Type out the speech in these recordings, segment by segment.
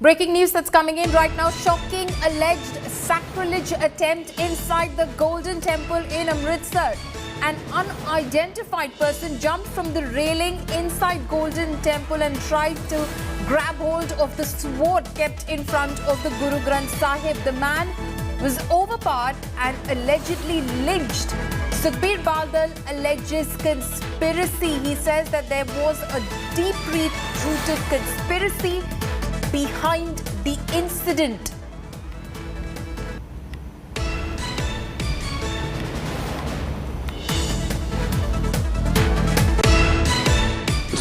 Breaking news that's coming in right now. Shocking alleged sacrilege attempt inside the Golden Temple in Amritsar. An unidentified person jumped from the railing inside Golden Temple and tried to grab hold of the sword kept in front of the Guru Granth Sahib. The man was overpowered and allegedly lynched. Sukhbir Badal alleges conspiracy. He says that there was a deep-rooted conspiracy behind the incident.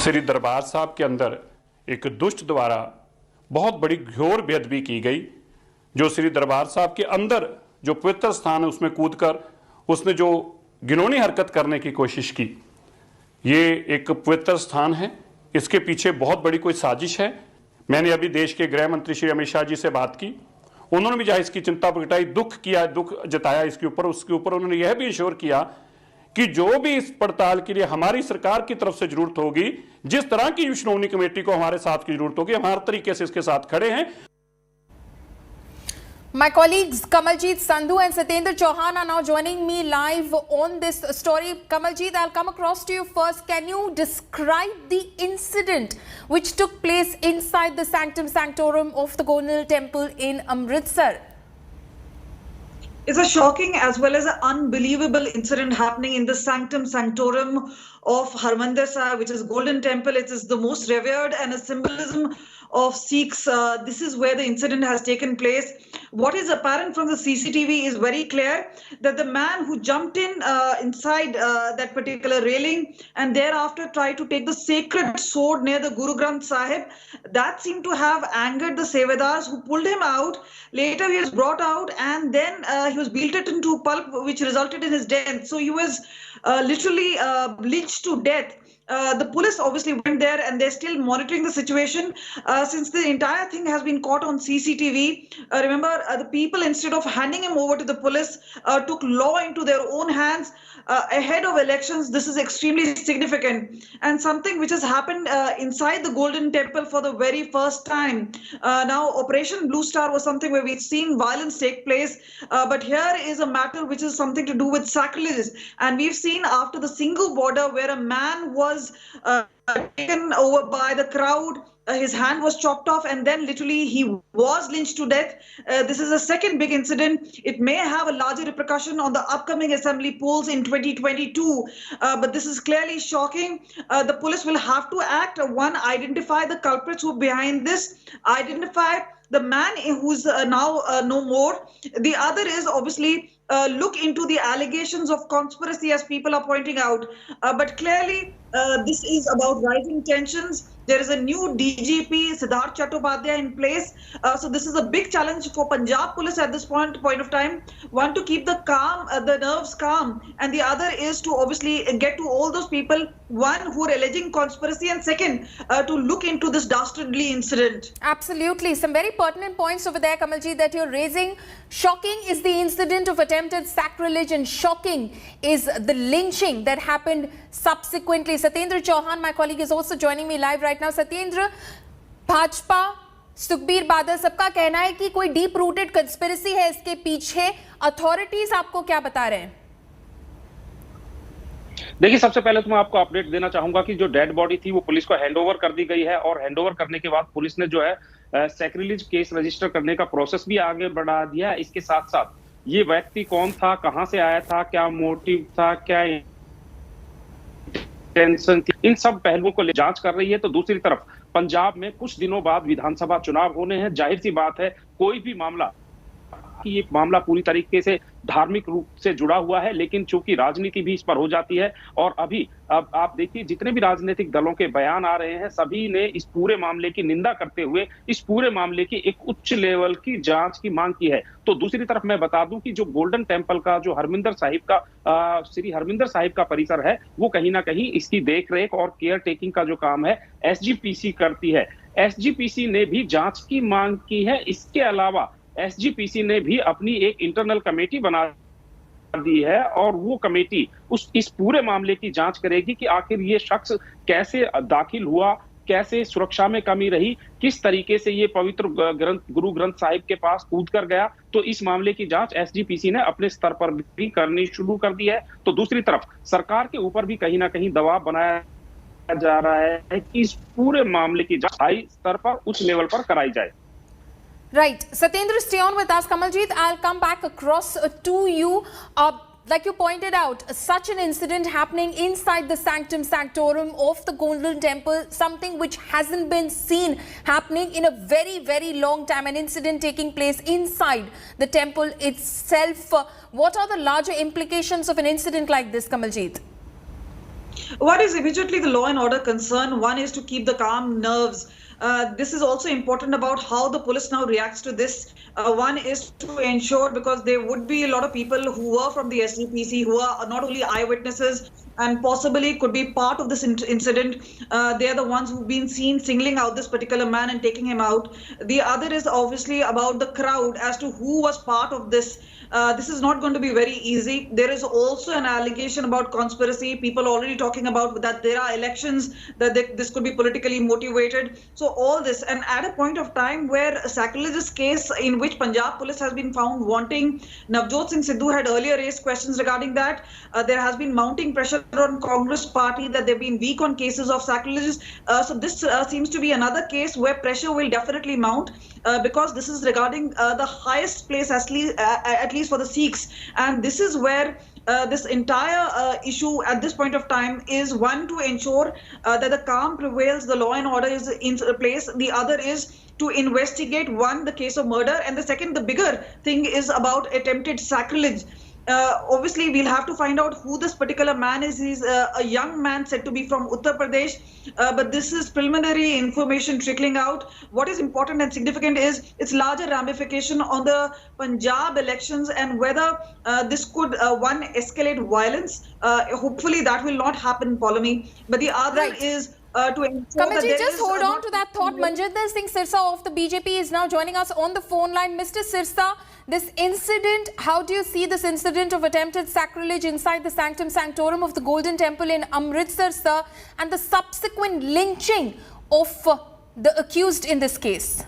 Shri दरबार साहब के अंदर एक दुष्ट द्वारा बहुत बड़ी घोर बेअदबी की गई, जो श्री दरबार साहब के अंदर जो पवित्र स्थान है उसमें कूदकर उसने जो घिनौनी हरकत करने की कोशिश की। ये एक पवित्र स्थान है, इसके पीछे बहुत बड़ी कोई साजिश है। मैंने अभी देश के गृह मंत्री श्री अमित शाह जी से बात की, उन्होंने भी जहाँ इसकी चिंता प्रगटाई, दुख जताया इसके ऊपर। उसके ऊपर उन्होंने यह भी इंश्योर किया कि जो भी इस पड़ताल के लिए हमारी सरकार की तरफ से जरूरत होगी, जिस तरह की श्रोमणी कमेटी को हमारे साथ की जरूरत होगी, हम हर तरीके से इसके साथ खड़े हैं। My colleagues Kamaljeet Sandhu and Satyendra Chauhan are now joining me live on this story. Kamaljeet, I'll come across to you first. Can you describe the incident which took place inside the Sanctum Sanctorum of the Golden Temple in Amritsar? It's a shocking as well as an unbelievable incident happening in the Sanctum Sanctorum of Harmandir Sahib, which is Golden Temple. It is the most revered and a symbolism of Sikhs. This is where the incident has taken place. What is apparent from the CCTV is very clear that the man who jumped inside that particular railing and thereafter tried to take the sacred sword near the Guru Granth Sahib, that seemed to have angered the Sevadars who pulled him out. Later he was brought out and then he was belted into pulp, which resulted in his death. So he was literally lynched to death. The police obviously went there and they're still monitoring the situation since the entire thing has been caught on CCTV. Remember, the people, instead of handing him over to the police, took law into their own hands ahead of elections. This is extremely significant and something which has happened inside the Golden Temple for the very first time. Now, Operation Blue Star was something where we've seen violence take place, but here is a matter which is something to do with sacrilege. And we've seen after the Singhu border where a man was taken over by the crowd, his hand was chopped off and then literally he was lynched to death. This is a second big incident. It may have a larger repercussion on the upcoming assembly polls in 2022, but this is clearly shocking. The police will have to act. One, identify the culprits who are behind this, identify the man who's now no more. The other is obviously look into the allegations of conspiracy as people are pointing out. But clearly, this is about rising tensions. There is a new DGP, Siddharth Chattopadhyay, in place. So this is a big challenge for Punjab police at this point of time. One, to keep the nerves calm. And the other is to obviously get to all those people, one, who are alleging conspiracy, and second, to look into this dastardly incident. Absolutely. Some very pertinent points over there, Kamalji, that you're raising. Shocking is the incident of attempted sacrilege and shocking is the lynching that happened subsequently. Satyendra Chauhan, my colleague, is also joining me live right now. Satyendra, Bhajpa, Sukhbir Badal, सबका कहना है कि कोई deep rooted conspiracy है इसके पीछे। Authorities आपको क्या बता रहे हैं? देखिए, सबसे पहले तो मैं आपको अपडेट देना चाहूंगा कि जो डेड बॉडी थी वो पुलिस को हैंडओवर कर दी गई है और हैंडओवर करने के बाद पुलिस ने जो है सैक्रिलेज केस रजिस्टर करने का प्रोसेस भी आगे बढ़ा दिया है। इसके साथ साथ ये व्यक्ति कौन था, कहां से आया था, क्या मोटिव था, क्या टेंशन थी, इन सब पहलुओं को जांच कर रही है। तो दूसरी तरफ पंजाब में कुछ दिनों बाद विधानसभा चुनाव होने हैं। जाहिर सी बात है कोई भी मामला कि ये मामला पूरी तरीके से धार्मिक रूप से जुड़ा हुआ है, लेकिन चूंकि राजनीति भी इस पर हो जाती है और अभी अब आप देखिए जितने भी राजनीतिक दलों के बयान आ रहे हैं, सभी ने इस पूरे मामले की निंदा करते हुए इस पूरे मामले की एक उच्च लेवल की जांच की मांग की है। तो दूसरी तरफ मैं बता दूं कि जो गोल्डन टेम्पल का जो हरमिंदर साहिब का श्री हरमिंदर साहिब का परिसर है, वो कहीं ना कहीं इसकी देखरेख और केयर टेकिंग का जो काम है SGPC करती है। SGPC ने भी जांच की मांग की है। इसके अलावा SGPC ने भी अपनी एक इंटरनल कमेटी बना दी है और वो कमेटी इस पूरे मामले की जांच करेगी कि आखिर ये शख्स कैसे दाखिल हुआ, कैसे सुरक्षा में कमी रही, किस तरीके से ये पवित्र गुरु ग्रंथ साहिब के पास कूद कर गया। तो इस मामले की जांच एसजीपीसी ने अपने स्तर पर भी करनी शुरू कर दी है। तो दूसरी तरफ सरकार के ऊपर भी कहीं ना कहीं दबाव बनाया जा रहा है कि इस पूरे मामले की जांच हाई स्तर पर, उच्च लेवल पर कराई जाए। Right. Satyendra, stay on with us. Kamaljeet, I'll come back across to you. Like you pointed out, such an incident happening inside the sanctum sanctorum of the Golden Temple, something which hasn't been seen happening in a very, very long time, an incident taking place inside the temple itself. What are the larger implications of an incident like this, Kamaljeet? What is immediately the law and order concern? One is to keep the calm nerves. This is also important about how the police now reacts to this. One is to ensure, because there would be a lot of people who were from the SGPC who are not only eyewitnesses and possibly could be part of this incident. They are the ones who've been seen singling out this particular man and taking him out. The other is obviously about the crowd as to who was part of this. This is not going to be very easy. There is also an allegation about conspiracy. People already talking about that there are elections, that this could be politically motivated. So all this, and at a point of time where a sacrilegious case in which Punjab police has been found wanting, Navjot Singh Sidhu had earlier raised questions regarding that. There has been mounting pressure on Congress party that they've been weak on cases of sacrilegious. So this seems to be another case where pressure will definitely mount, because this is regarding the highest place, at least for the Sikhs. And this is where this entire issue at this point of time is, one, to ensure that the calm prevails, the law and order is in place. The other is to investigate, one, the case of murder, and the second, the bigger thing is about attempted sacrilege. Obviously, we'll have to find out who this particular man is. He's a young man said to be from Uttar Pradesh, but this is preliminary information trickling out. What is important and significant is its larger ramification on the Punjab elections and whether this could, one, escalate violence. Hopefully, that will not happen, Polami. But the other is to ensure Kamalji, that just hold on to that thought. Manjinder Singh Sirsa of the BJP is now joining us on the phone line. Mr. Sirsa, this incident, how do you see this incident of attempted sacrilege inside the sanctum sanctorum of the Golden Temple in Amritsar, sir, and the subsequent lynching of the accused in this case?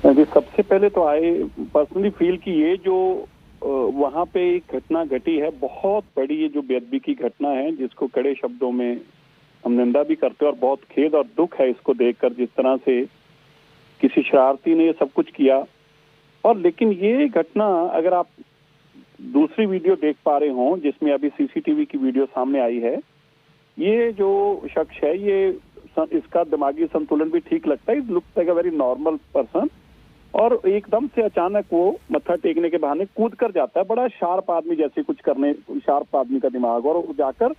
जी, सबसे पहले तो I personally feel कि ये जो वहाँ पे एक घटना घटी है, बहुत बड़ी ये जो बेअदबी की घटना है, जिसको कड़े शब्दों में हम निंदा भी करते हैं और बहुत खेद और दुख है इसको देखकर, जिस तरह से किसी शरारती ने ये सब कुछ किया। और लेकिन ये घटना, अगर आप दूसरी वीडियो देख पा रहे हों जिसमें अभी सीसीटीवी की वीडियो सामने आई है, ये जो शख्स है, ये इसका दिमागी संतुलन भी ठीक लगता है। It looks like a very normal person, और एकदम से अचानक वो मत्था टेकने के बहाने कूद कर जाता है, बड़ा शार्प आदमी जैसे कुछ करने, शार्प आदमी का दिमाग, और जाकर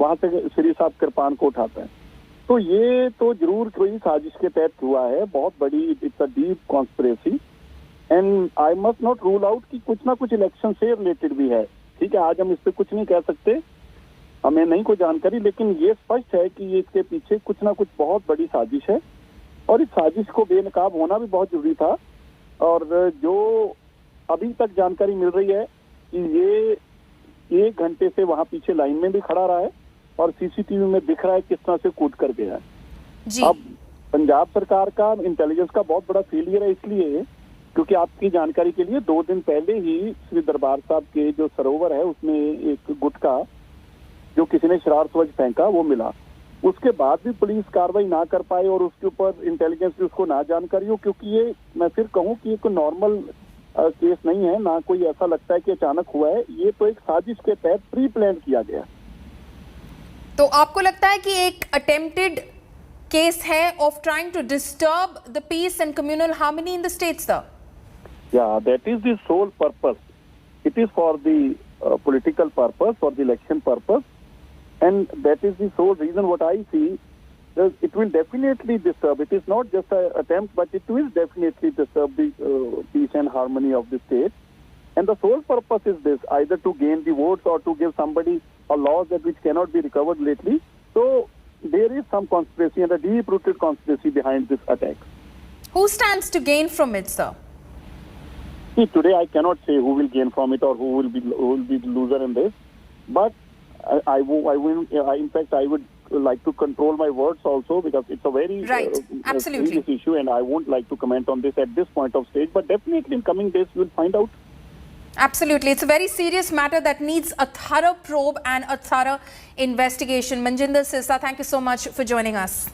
वहां से श्री साहब कृपान को उठाता है। तो ये तो जरूर कोई साजिश के तहत हुआ है, बहुत बड़ी, it's a deep conspiracy, and I must not rule out कि कुछ ना कुछ इलेक्शन से रिलेटेड भी है। ठीक है, आज हम इस पे कुछ नहीं कह सकते, हमें नहीं कोई जानकारी, लेकिन ये स्पष्ट है कि ये इसके पीछे कुछ ना कुछ बहुत बड़ी साजिश है, और इस साजिश को बेनकाब होना भी बहुत जरूरी था। और जो अभी तक जानकारी मिल रही है कि ये 1 घंटे से वहां पीछे लाइन में भी खड़ा रहा है और सीसीटीवी में दिख रहा है किस तरह से कूद कर गया है। अब पंजाब सरकार का इंटेलिजेंस का बहुत बड़ा फेलियर है, इसलिए क्योंकि आपकी जानकारी के लिए 2 दिन पहले ही श्री दरबार साहब के जो सरोवर है उसमें एक गुटखा जो किसी ने शरारतवश फेंका वो मिला। उसके बाद भी पुलिस कार्रवाई ना कर पाए और उसके ऊपर इंटेलिजेंस भी उसको ना जानकारी हो, क्योंकि ये, मैं फिर कहूँ कि ये कोई नॉर्मल केस नहीं है, ना कोई ऐसा लगता है कि अचानक हुआ है, ये तो एक साजिश के तहत प्री प्लान किया गया। तो आपको लगता है कि एक अटेम्प्टेड केस है of trying to disturb the peace and communal harmony in the state, sir? Yeah, that is the sole purpose. It is for the political purpose, for the election purpose, and that is the sole reason. What I see, it will definitely disturb. It is not just an attempt, but it will definitely disturb the peace and harmony of the state. And the sole purpose is this: either to gain the votes or to give somebody a loss that which cannot be recovered lately. So there is some conspiracy and a deep-rooted conspiracy behind this attack. Who stands to gain from it, sir? See, today I cannot say who will gain from it or who will be the loser in this, but in fact I would like to control my words also, because it's a very Right. Absolutely. serious issue, and I won't like to comment on this at this point of stage. But definitely in coming days we'll find out. Absolutely. It's a very serious matter that needs a thorough probe and a thorough investigation. Manjinder Sirsa, thank you so much for joining us.